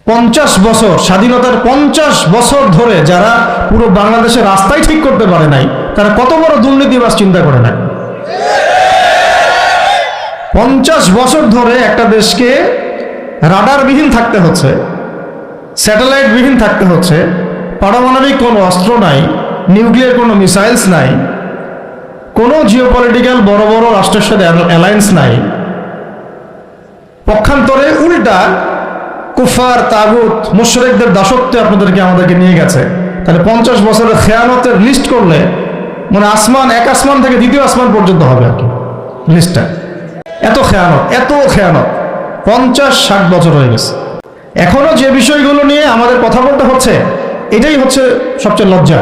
50 বছর স্বাধীনতার 50 বছর ধরে যারা পুরো বাংলাদেশের রাস্তাই ঠিক করতে পারে নাই, তারা কত বড় দুর্নীতিবাজ চিন্তা করে নাই। 50 বছর ধরে একটা দেশকে রাডারবিহীন থাকতে হচ্ছে, স্যাটেলাইট বিহীন থাকতে হচ্ছে, পারমাণবিক কোনো অস্ত্র নাই, নিউক্লিয়ার কোনো মিসাইলস নাই, কোনো জিওপলিটিক্যাল বড় বড় রাষ্ট্রের সাথে অ্যালায়েন্স নাই। পক্ষান্তরে উল্টা কুফার, তাগুত, মুশরিকদের দাসত্বে আমাদেরকে নিয়ে গেছে। তাহলে 50 বছরের খেয়ানতের লিস্ট করলে মানে এক আসমান থেকে দ্বিতীয় আসমান পর্যন্ত হবে আর কি লিস্টটা। এত খেয়ানত 50-60 বছর হয়ে গেছে। এখনো যে বিষয়গুলো নিয়ে আমাদের কথা বলতে হচ্ছে, এটাই হচ্ছে সবচেয়ে লজ্জা।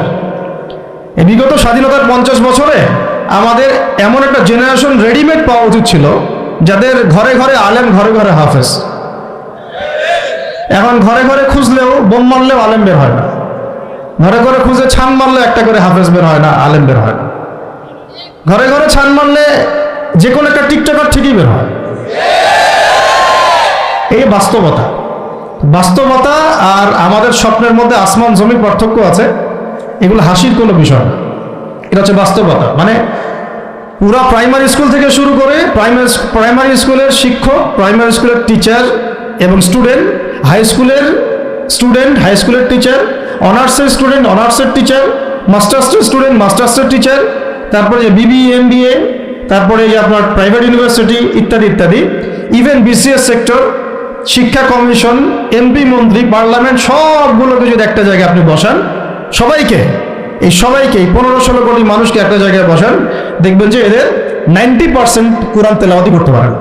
এই বিগত স্বাধীনতার 50 বছরে আমাদের এমন একটা জেনারেশন রেডিমেড পাওয়া উচিত ছিল, যাদের ঘরে ঘরে আলেম, ঘরে ঘরে হাফেজ। এখন ঘরে ঘরে খুঁজলেও, বোম মারলেও আলেম বের হয় না, ঘরে ঘরে খুঁজে ছান মারলে একটা করে হাফেজ বের হয় না, আলেম বের হয় না। ঘরে ঘরে ছান মারলে যে কোনো একটা টিকটকার ঠিকই বের হয়। এই বাস্তবতা আর আমাদের স্বপ্নের মধ্যে আসমান জমির পার্থক্য আছে। এগুলো হাসির কোনো বিষয় না, এটা হচ্ছে বাস্তবতা। মানে পুরা প্রাইমারি স্কুল থেকে শুরু করে প্রাইমারি স্কুলের শিক্ষক, প্রাইমারি স্কুলের টিচার এবং স্টুডেন্ট, হাই স্কুলের টিচার, অনার্সের স্টুডেন্ট, অনার্সের টিচার, মাস্টার্সের স্টুডেন্ট, মাস্টার্সের টিচার, তারপরে যে বিবিএ, এমবিএ, তারপরে যে আপনার প্রাইভেট ইউনিভার্সিটি ইত্যাদি ইত্যাদি, ইভেন বিসিএস সেক্টর, শিক্ষা কমিশন, এমপি, মন্ত্রী, পার্লামেন্ট, সবগুলোকে যদি একটা জায়গায় আপনি বসান, সবাইকে 15-16 কোটি মানুষকে একটা জায়গায় বসান, দেখবেন যে এদের 90% কোরআন তেলাওয়াতি করতে পারেন।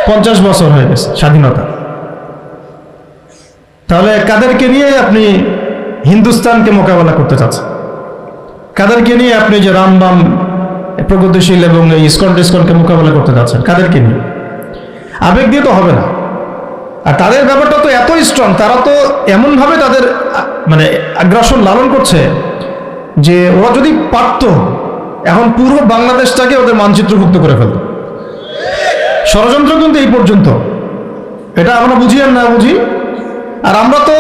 50 বছর হয়ে গেছে স্বাধীনতা। তাহলে কাদেরকে নিয়ে আপনি হিন্দুস্তানকে মোকাবেলা করতে চাচ্ছেন? কাদেরকে নিয়ে আপনি যে রামবাম, প্রগতিশীল এবং ইসকনকে মোকাবেলা করতে চাচ্ছেন? কাদেরকে নিয়ে? আবেগ দিয়ে তো হবে না। আর তাদের ব্যাপারটা তো এতই স্ট্রং, তারা তো এমনভাবে তাদের মানে আগ্রাসন লালন করছে যে ওরা যদি পারত, এখন পুরো বাংলাদেশটাকে ওদের মানচিত্রভুক্ত করে ফেলত। ষড়যন্ত্র কিন্তু এই পর্যন্ত, এটা আমরা বুঝি আর না বুঝি। আর আমরা তো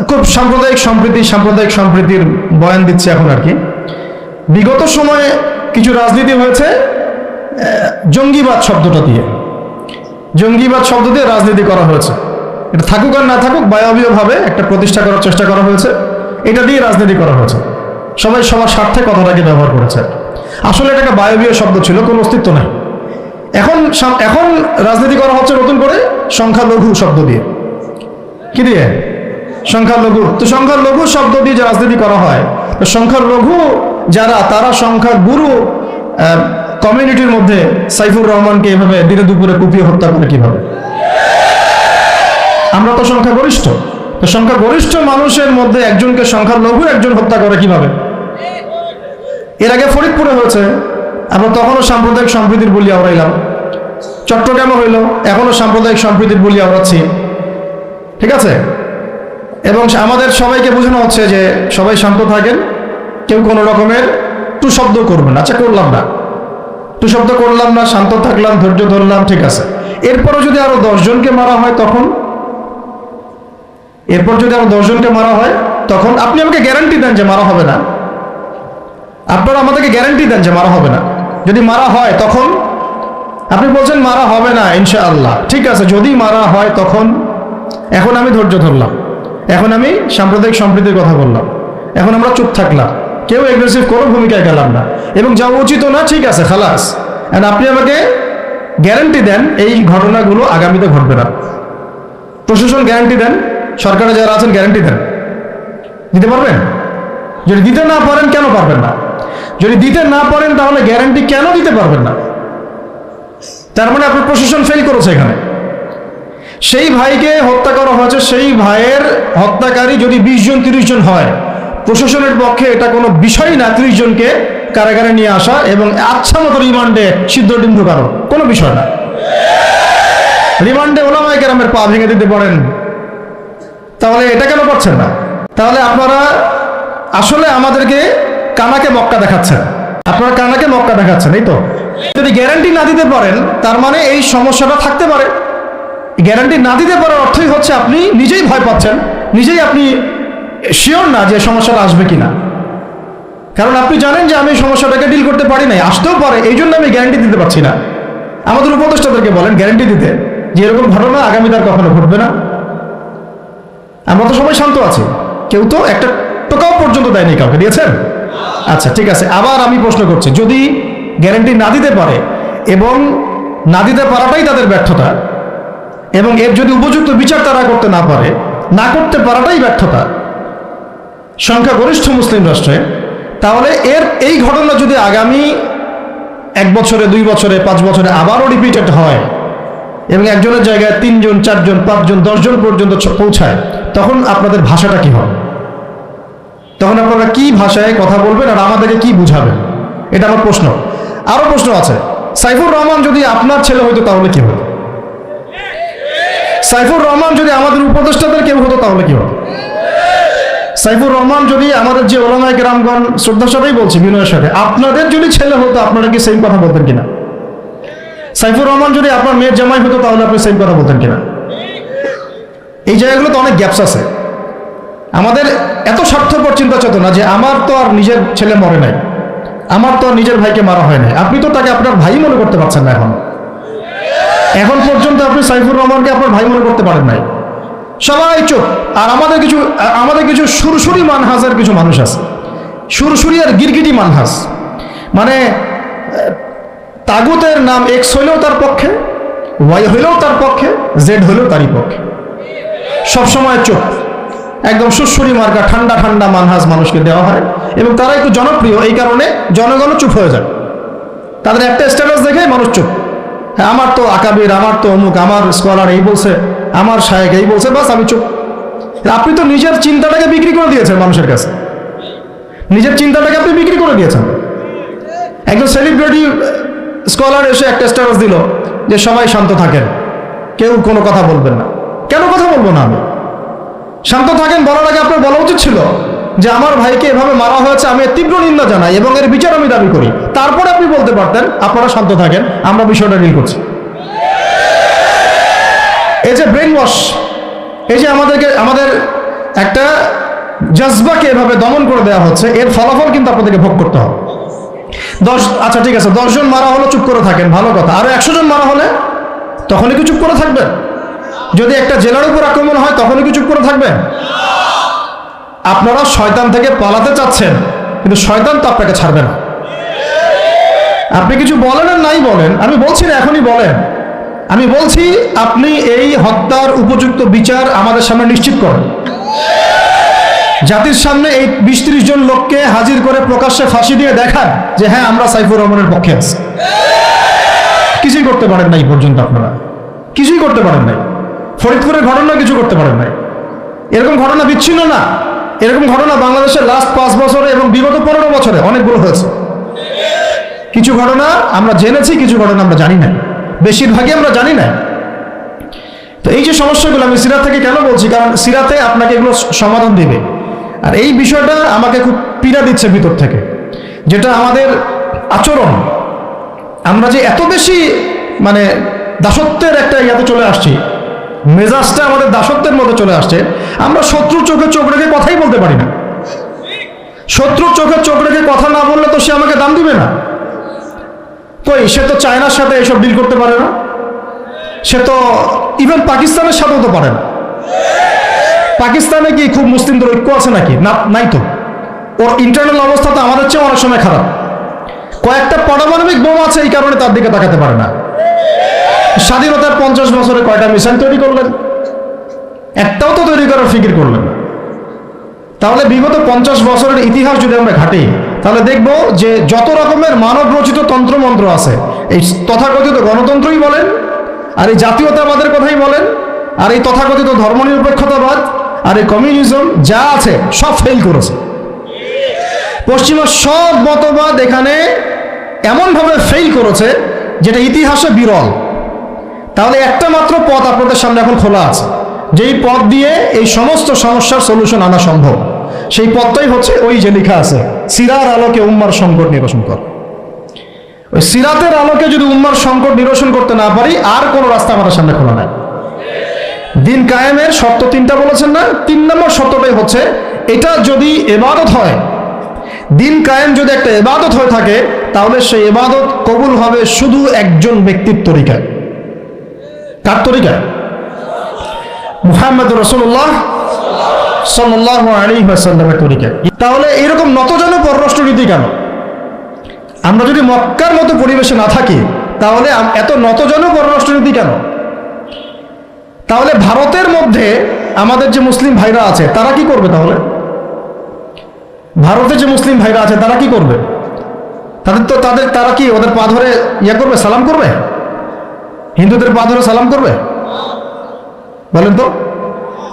খুব সাম্প্রদায়িক সম্প্রীতির বয়ান দিচ্ছি এখন আর কি। বিগত সময়ে কিছু রাজনীতি হয়েছে জঙ্গিবাদ শব্দ দিয়ে রাজনীতি করা হয়েছে। এটা থাকুক আর না থাকুক, বায়বীয়ভাবে একটা প্রতিষ্ঠা করার চেষ্টা করা হয়েছে, এটা দিয়ে রাজনীতি করা হয়েছে। সবাই সবার স্বার্থে কথাটাকে ব্যবহার করেছে। আসলে এটা একটা বায়বীয় শব্দ ছিল, কোনো অস্তিত্ব নাই। এখন রাজনীতি করা হচ্ছে নতুন করে সংখ্যালঘু শব্দ দিয়ে। কি দিয়ে? সংখ্যালঘু। তো সংখ্যালঘু শব্দ দিয়ে যে রাজনীতি করা হয়, তো সংখ্যালঘু যারা, তারা সংখ্যাগুরু কমিউনিটির মধ্যে সাইফুর রহমানকে এভাবে দিনে দুপুরে কুপিয়ে হত্যা করে কিভাবে? আমরা তো সংখ্যাগরিষ্ঠ, তো সংখ্যাগরিষ্ঠ মানুষের মধ্যে একজনকে সংখ্যালঘু একজন হত্যা করে কিভাবে? এর আগে ফরিদপুরে হয়েছে, আমরা তখনও সাম্প্রদায়িক সম্প্রীতির বলি আওড়াইলাম। চট্টগ্রামে হইল, এখনো সাম্প্রদায়িক সম্প্রীতির বলি আওড়াচ্ছি। ঠিক আছে? এবং আমাদের সবাইকে বোঝানো হচ্ছে যে সবাই শান্ত থাকেন, কেউ কোনো রকমের টু শব্দ করবেন। আচ্ছা, করলাম না, টু শব্দ করলাম না, শান্ত থাকলাম, ধৈর্য ধরলাম, ঠিক আছে। এরপরও যদি আরো 10 জনকে মারা হয় তখন? আপনি আমাকে গ্যারান্টি দেন যে মারা হবে না? আপনারা আমাদেরকে গ্যারান্টি দেন যে মারা হবে না? যদি মারা হয় তখন? আপনি বলছেন মারা হবে না ইনশাআল্লাহ, ঠিক আছে। যদি মারা হয় তখন? এখন আমি ধৈর্য ধরলাম, এখন আমি সাম্প্রদায়িক সম্প্রীতির কথা বললাম, এখন আমরা চুপ থাকলাম, কেউ এগ্রেসিভ কোনো ভূমিকায় গেলাম না, এবং যা উচিত না, ঠিক আছে, খালাস। আর আপনি আমাকে গ্যারান্টি দেন এই ঘটনাগুলো আগামীতে ঘটবে না। প্রশাসন গ্যারান্টি দেন, সরকারে যারা আছেন গ্যারান্টি দেন। দিতে পারবেন? যদি দিতে না পারেন, কেন পারবেন না? যদি দিতে না পারেন, তাহলে গ্যারান্টি কেন দিতে পারবেন না? তার মানে আপনার প্রশাসন ফেল করেছে এখানে। সেই ভাইকে হত্যা করা হয়েছে, সেই ভাইয়ের হত্যাকারী যদি 20 জন 30 জন হয়, প্রশাসনের পক্ষে এটা কোনো বিষয় না 30 জনকে কারাগারে নিয়ে আসা এবং আচ্ছা মতো রিমান্ডে সিদ্ধ ডিম ঢোকানো, কোনো বিষয় না। রিমান্ডে ওলামায়ে কেরামের পা ভেঙে দিতে পারেন, তাহলে এটা কেন করছেন না? তাহলে আপনারা আসলে আমাদেরকে কানাকে মক্কা দেখাচ্ছেন, এই তো। যদি গ্যারান্টি না দিতে পারেন, তার মানে এই সমস্যাটা থাকতে পারে। গ্যারান্টি না দিতে পারার অর্থই হচ্ছে আপনি নিজেই ভয় পাচ্ছেন, নিজেই আপনি শিওর না যে সমস্যাটা আসবে কিনা। কারণ আপনি জানেন যে আমি সমস্যাটাকে ডিল করতে পারি নাই, আসতেও পারে, এই জন্য আমি গ্যারান্টি দিতে পারছি না। আমাদের উপদেষ্টাদেরকে বলেন গ্যারান্টি দিতে যে এরকম ঘটনা আগামী তার কখনো ঘটবে না। আমরা তো সবাই শান্ত আছি, কেউ তো একটা টোকাও পর্যন্ত দেয়নি, কাউকে দিয়েছেন? আচ্ছা ঠিক আছে, আবার আমি প্রশ্ন করছি, যদি গ্যারান্টি না দিতে পারে এবং না দিতে পারাটাই তাদের ব্যর্থতা, এবং এর যদি উপযুক্ত বিচার তারা করতে না পারে, না করতে পারাটাই ব্যর্থতা সংখ্যাগরিষ্ঠ মুসলিম রাষ্ট্রে, তাহলে এই ঘটনা যদি আগামী 1 বছরে, 2 বছরে, 5 বছরে আবারও রিপিটেড হয় এবং একজনের জায়গায় 3 জন, 4 জন, 5 জন, 10 জন পর্যন্ত পৌঁছায়, তখন আপনাদের ভাষাটা কি হবে? তখন আপনারা কি ভাষায় কথা বলবেন আর আমাদেরকে কি বুঝাবেন? এটা আমার প্রশ্ন। আরো প্রশ্ন আছে, সাইফুর রহমান যদি আপনার ছেলে হইতো তাহলে কি হতো? সাইফুর রহমান যদি আমাদের উপদেষ্টাদের কেউ হতো তাহলে কি হতো? সাইফুর রহমান যদি আমাদের যে ওলামায়ে কেরামগণ, শ্রদ্ধার সাথেই বলছি, বিনয়ের সাথে, আপনাদের যদি ছেলে হতো আপনারা কি সেম কথা বলতেন কিনা? সাইফুর রহমান যদি আপনার মেয়ের জামাই হতো তাহলে আপনি সেম কথা বলতেন কিনা? এই জায়গাগুলো তো অনেক গ্যাপস আছে। আমাদের এত স্বার্থপর চিন্তা চেতনা যে আমার তো আর নিজের ছেলে মরে নাই, আমার তো আর নিজের ভাইকে মারা হয় নাই, আপনি তো তাকে আপনার ভাই মনে করতে পারছেন না। এখন পর্যন্ত আপনি সাইফুর রহমানকে আপনার ভাই মনে করতে পারেন নাই। সবাই চুপ। আর আমাদের কিছু সুরসুরি মানহাজের কিছু মানুষ আছে, সুরসুরি আর গিরগিটি মানহাজ, মানে তাগুতের নাম এক্স হইলেও তার পক্ষে, ওয়াই হইলেও তার পক্ষে, জেড হইলেও তারই পক্ষে, সবসময় চুপ। একদম সুরসুরি মার্কা ঠান্ডা ঠান্ডা মানহাজ মানুষকে দেওয়া হয় এবং তারা একটু জনপ্রিয়, এই কারণে জনগণও চুপ হয়ে যায়। তাদের একটা স্ট্যাটাস দেখে মানুষ চুপ। হ্যাঁ, আমার তো আকাবির, আমার তো অমুক, আমার স্কলার এই বলছে, আমার শায়েক এই বলছে, বাস আমি চুপ। আপনি তো নিজের চিন্তাটাকে বিক্রি করে দিয়েছেন মানুষের কাছে, নিজের চিন্তাটাকে আপনি বিক্রি করে দিয়েছেন। একজন সেলিব্রিটি স্কলার এসে একটা স্ট্যাটাস দিল যে সবাই শান্ত থাকেন, কেউ কোনো কথা বলবেন না। কেন কথা বলবো না আমি? শান্ত থাকেন বলার আগে আপনার বলা উচিত ছিল যে আমার ভাইকে এভাবে মারা হয়েছে, আমি এর তীব্র নিন্দা জানাই এবং এর বিচার আমি দাবি করি। তারপরে আপনি বলতে পারতেন আপনারা শান্ত থাকেন, আমরা বিষয়টা ডিল করছি। এই যে ব্রেন ওয়াশ, এই যে আমাদের একটা জজবাকে এভাবে দমন করে দেওয়া হচ্ছে, এর ফলাফল কিন্তু আপনাদেরকে ভোগ করতে হবে। আচ্ছা ঠিক আছে, 10 জন মারা হলো চুপ করে থাকেন, ভালো কথা। আরো 100 জন মারা হলে তখনই কি চুপ করে থাকবেন? যদি একটা জেলার উপর আক্রমণ হয় তখনই কি চুপ করে থাকবেন? আপনারা শয়তান থেকে পালাতে চাচ্ছেন, কিন্তু শয়তান তো আপনাকে ছাড়বে না। আপনি কিছু বলেন আর নাই বলেন, আমি বলছি না এখনই বলেন, আমি বলছি আপনি এই হত্যার উপযুক্ত বিচার আমাদের সামনে নিশ্চিত করেন। জাতির সামনে এই 20-30 জন লোককে হাজির করে প্রকাশ্যে ফাঁসি দিয়ে দেখান যে হ্যাঁ আমরা সাইফুর রহমানের পক্ষে আছি। কিছুই করতে পারেন নাই পর্যন্ত, আপনারা কিছুই করতে পারেন নাই। ফরিদপুরের ঘটনা কিছু করতে পারেন নাই। এরকম ঘটনা বিচ্ছিন্ন না, এরকম ঘটনা বাংলাদেশের লাস্ট 5 বছরে এবং বিগত 15 বছরে অনেকগুলো হয়েছে। কিছু ঘটনা আমরা জেনেছি, কিছু ঘটনা আমরা জানি না, বেশিরভাগই আমরা জানি না। তো এই যে সমস্যাগুলো আমি সিরাত থেকে কেন বলছি, কারণ সিরাতে আপনাকে এগুলো সমাধান দিবে। আর এই বিষয়টা আমাকে খুব পীড়া দিচ্ছে ভিতর থেকে, যেটা আমাদের আচরণ, আমরা যে এত বেশি মানে দাসত্বের একটা ইয়াতে চলে আসছি, মেজাজটা আমাদের দাসত্বের মধ্যে চলে আসছে। আমরা শত্রুর চোখে চোখ রেখে কথাই বলতে পারি না। শত্রুর চোখে চোখ রেখে কথা না বললে তো সে আমাকে দাম দিবে না। কই, সে তো চায়নার সাথে এসব ডিল করতে পারে না, সে তো ইভেন পাকিস্তানের সাথেও তো পারে না। পাকিস্তানে কি খুব মুসলিমদের ঐক্য আছে নাকি? না, নাই তো। ওর ইন্টারনাল অবস্থা তো আমাদের চেয়ে অনেক সময় খারাপ। কয়েকটা পারমাণবিক বোম আছে, এই কারণে তার দিকে তাকাতে পারে না। স্বাধীনতার 50 বছরে কয়টা মিসাইল তৈরি করলেন? একটাও তো তৈরি করার ফিকির করলেন না। তাহলে বিগত 50 বছরের ইতিহাস যদি আমরা ঘাঁটি, তাহলে দেখব যে যত রকমের মানব রচিত তন্ত্রমন্ত্র আছে, এই তথাকথিত গণতন্ত্রই বলেন, আর এই জাতীয়তাবাদের কথাই বলেন, আর এই তথাকথিত ধর্মনিরপেক্ষতাবাদ, আর এই কমিউনিজম যা আছে সব ফেল করেছে। পশ্চিমা সব মতবাদ এখানে এমনভাবে ফেল করেছে যেটা ইতিহাসে বিরল। তাহলে একটা মাত্র পথ আপনাদের সামনে এখন খোলা আছে, যেই পথ দিয়ে এই সমস্ত সমস্যার সলিউশন আনা সম্ভব। সেই পথটাই হচ্ছে ওই যে লেখা আছে, সিরার আলোকে উম্মার সংকট নিরসন কর। ওই সিরাতের আলোকে যদি উম্মার সংকট নিরসন করতে না পারি, আর কোনো রাস্তা আমাদের সামনে খোলা নাই। দিন কায়েমের শর্ত তিনটা বলেছেন না? 3 নম্বর শর্তটাই হচ্ছে এটা যদি ইবাদত হয়, দিন কায়েম যদি একটা ইবাদত হয়ে থাকে, তাহলে সেই ইবাদত কবুল হবে শুধু একজন ব্যক্তির তরিকায়। কার তরিকায়? মুহাম্মদ রাসূলুল্লাহ সাল্লাল্লাহু আলাইহি ওয়াসাল্লামের তরিকায়। তাহলে এরকম নতজন পররাষ্ট্রনীতি কেন? আমরা যদি মক্কার মতো পরিবেশে না থাকি, তাহলে এত নতজন পররাষ্ট্রনীতি কেন? তাহলে ভারতের মধ্যে আমাদের যে মুসলিম ভাইরা আছে তারা কি করবে? তাহলে ভারতে যে মুসলিম ভাইরা আছে তারা কি করবে? তারা কি ওদের পা ধরে করবে, সালাম করবে? হিন্দুদের পা ধরে সালাম করবে? বলেন তো।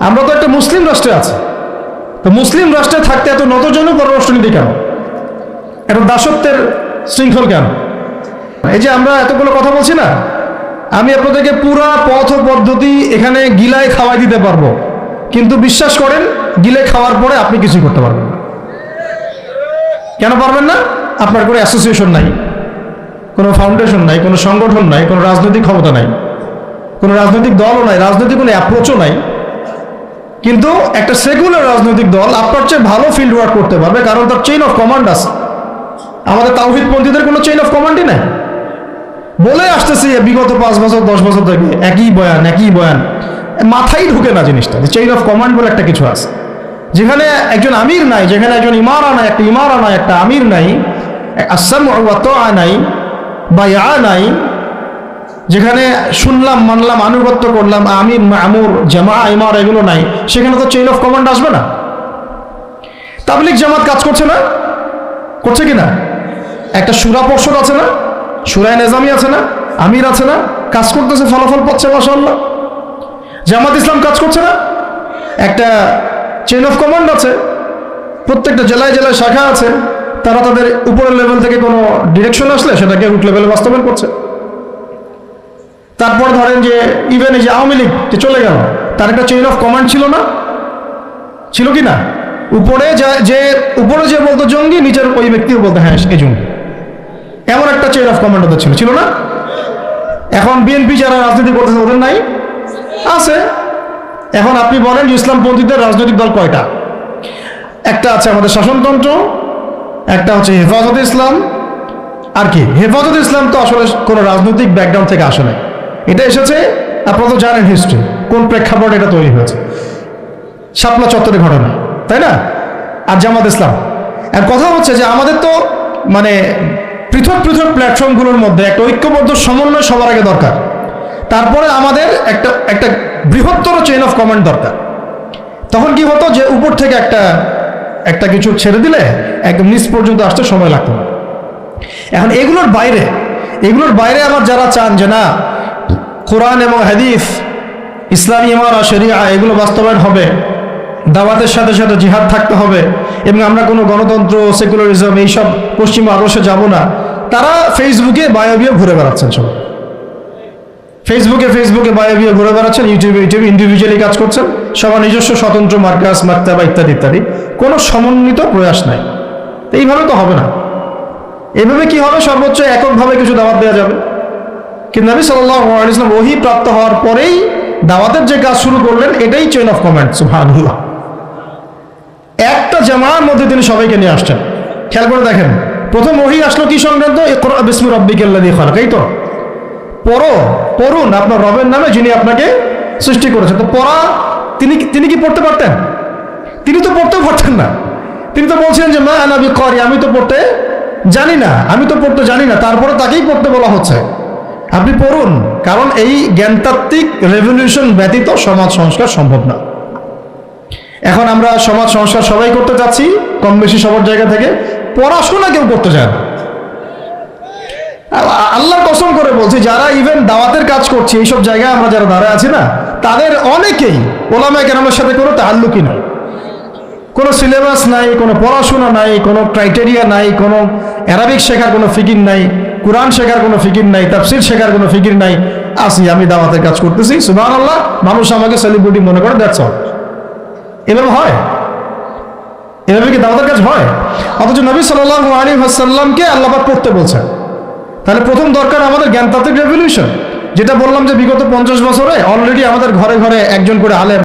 আমরা তো একটা মুসলিম রাষ্ট্রে আছি, তো মুসলিম রাষ্ট্রে থাকতে এত নতজন পররাষ্ট্রনীতি কেন? এত দাসত্বের শৃঙ্খল কেন? এই যে আমরা এতগুলো কথা বলছি না, আমি আপনাদেরকে পুরা পথ পদ্ধতি এখানে গিলায় খাওয়াই দিতে পারবো, কিন্তু বিশ্বাস করেন গিলে খাওয়ার পরে আপনি কিছুই করতে পারবেন না। কেন পারবেন না? আপনার কোনো অ্যাসোসিয়েশন নাই, কোনো ফাউন্ডেশন নাই, কোনো সংগঠন নাই, কোনো রাজনৈতিক ক্ষমতা নাই, কোনো রাজনৈতিক দলও নাই, রাজনৈতিক কোনো অ্যাপ্রোচও নাই। কিন্তু একটা সেকুলার রাজনৈতিক দল আপনার চেয়ে ভালো ফিল্ড ওয়ার্ক করতে পারবে, কারণ তার চেইন অফ কমান্ড আছে। আমাদের তাওহীদপন্থীদের কোনো চেইন অফ কমান্ডই নাই। বলে আসতেছি বিগত 5 বছর 10 বছর থেকে একই বয়ান, মাথায় ঢুকে না জিনিসটা যে চেইন অফ কমান্ড বলে একটা কিছু আছে। যেখানে একজন আমির নাই, যেখানে একজন ইমারা নাই, একটা আমির নাই, আসসামউ ওয়া তাআ নাই, বায়আ নাই, যেখানে শুনলাম মানলাম আনুগত্য করলাম, আমির মামুর জামা ইমারা এগুলো নাই, সেখানে তো চেইন অফ কমান্ড আসবে না। তাবলীগ জামাত কাজ করছে না? করছে কিনা? একটা সূরা পর্ষদ আছে না, সূরায়ে নিজামি আছে না, আমির আছে না, কাজ করতেছে, ফলাফল পাচ্ছে মাশাআল্লাহ। জামাত ইসলাম কাজ করছে না? একটা চেইন অফ কমান্ড আছে, প্রত্যেকটা জেলায় জেলায় শাখা আছে, তারা তাদের উপরের লেভেল থেকে কোনো ডিরেকশন আসলে সেটাকে রুট লেভেলে বাস্তবায়ন করছে। তারপর ধরেন যে ইভেন এই যে আওয়ামী লীগ যে চলে গেল, তার একটা চেইন অফ কমান্ড ছিল না? ছিল কি না? উপরে যে বলতো জঙ্গি, নিচের ওই ব্যক্তিও বলতো হ্যাঁ এই জঙ্গি, এমন একটা চেইন অফ কমান্ড ওদের ছিল না? এখন বিএনপি যারা রাজনীতি করতেছে ওদের নাই? আছে। এখন আপনি বলেন ইসলামপন্থীদের রাজনৈতিক দল কয়টা? একটা আছে আমাদের শাসনতন্ত্র, একটা হচ্ছে হেফাজতে ইসলাম, আর কি হেফাজতে ইসলাম তো আসলে কোনো রাজনৈতিক ব্যাকগ্রাউন্ড থেকে আসে না, এটা এসেছে আপনারা তো জানেন হিস্ট্রি, কোন প্রেক্ষাপটে এটা তৈরি হয়েছে, শাপলা চত্বরে ঘটনা, তাই না? আর জামাত ইসলাম। আর কথা হচ্ছে যে আমাদের তো মানে পৃথক পৃথক প্ল্যাটফর্মগুলোর মধ্যে একটা ঐক্যবদ্ধ সমন্বয় সবার আগে দরকার, তারপরে আমাদের একটা বৃহত্তর চেইন অফ কমান্ড দরকার। তখন কি হতো যে উপর থেকে একটা কিছু ছেড়ে দিলে একদম নিচ পর্যন্ত আসতে সময় লাগতো না। এখন এগুলোর বাইরে আমার যারা চান যে না কোরআন এবং হাদিস, ইসলামী ইমারা, শরিয়া এগুলো বাস্তবায়ন হবে, দাওয়াতের সাথে সাথে জিহাদ থাকতে হবে, এবং আমরা কোনো গণতন্ত্র সেকুলারিজম এইসব পশ্চিমা আদর্শে যাব না, তারা ফেসবুকে বায়োবিও ঘুরে বেড়াচ্ছেন। সব ফেসবুকে বায়োবিও ঘুরে বেড়াচ্ছেন, ইউটিউবে ইন্ডিভিজুয়ালি কাজ করছেন, সবার নিজস্ব স্বতন্ত্র মার্কাস, মাক্তাবা ইত্যাদি, কোনো সমন্বিত প্রয়াস নাই। এইভাবে তো হবে না। এইভাবে কি হবে? সর্বোচ্চ এককভাবে কিছু দাওয়াত দেওয়া যাবে, কিন্তু নবী সাল্লাল্লাহু আলাইহি ওয়াসাল্লাম ওহী প্রাপ্ত হওয়ার পরেই দাওয়াতের যে কাজ শুরু করলেন, এটাই চেইন অফ কমান্ড। সুবহানাল্লাহ। একটা জামার মধ্যে তিনি সবাইকে নিয়ে আসছেন। খেয়াল করে দেখেন, প্রথম ওহী আসলো কি সংক্রান্ত? ইকরা বিসমি রাব্বিকাল্লাযী খালাক। এই তো পড়ুন আপনার রবের নামে যিনি আপনাকে সৃষ্টি করেছেন। তো পড়া তিনি কি পড়তে পারতেন? তিনি তো পড়তেও পারতেন না। তিনি তো বলছিলেন যে মা আনা বিকারি, আমি তো পড়তে জানি না, তারপরে তাকেই পড়তে বলা হচ্ছে আপনি পড়ুন, কারণ এই জ্ঞানতাত্ত্বিক রেভলিউশন ব্যতীত সমাজ সংস্কার সম্ভব না। এখন আমরা সমাজ সংস্কার সবাই করতে যাচ্ছি, কম বেশি সবার জায়গা থেকে, পড়াশোনা কেউ করতে চায় না। আল্লাহর কসম করে বলছি, যারা ইভেন দাওয়াতের কাজ করছে এইসব জায়গায় আমরা যারা দাঁড়ায় আছি না, তাদের অনেকেই ওলামায়ে কেরামের সাথে কোনো তাআল্লুকই নাই, কোনো সিলেবাস নাই, কোনো পড়াশোনা নাই, কোনো ক্রাইটেরিয়া নাই, কোনো অ্যারাবিক শেখার কোনো ফিকির নাই, কোরআন শেখার কোনো ফিকির নাই, তাফসির শেখার কোনো ফিকির নাই। আমি দাওয়াতের কাজ করতেছি, সুবহানাল্লাহ, মানুষ আমাকে সেলিব্রিটি মনে করে, দ্যাটস অল। এভাবে হয়? এভাবে কি দাওয়াতের কাজ হয়? অথচ নবী সাল্লাল্লাহু আলাইহি ওয়াসাল্লামকে আল্লাহ পাক পড়তে বলছেন। তাহলে প্রথম দরকার আমাদের জ্ঞানতাত্ত্বিক রেভলিউশন। যেটা বললাম যে বিগত 50 বছরে অলরেডি আমাদের ঘরে ঘরে একজন করে আলেম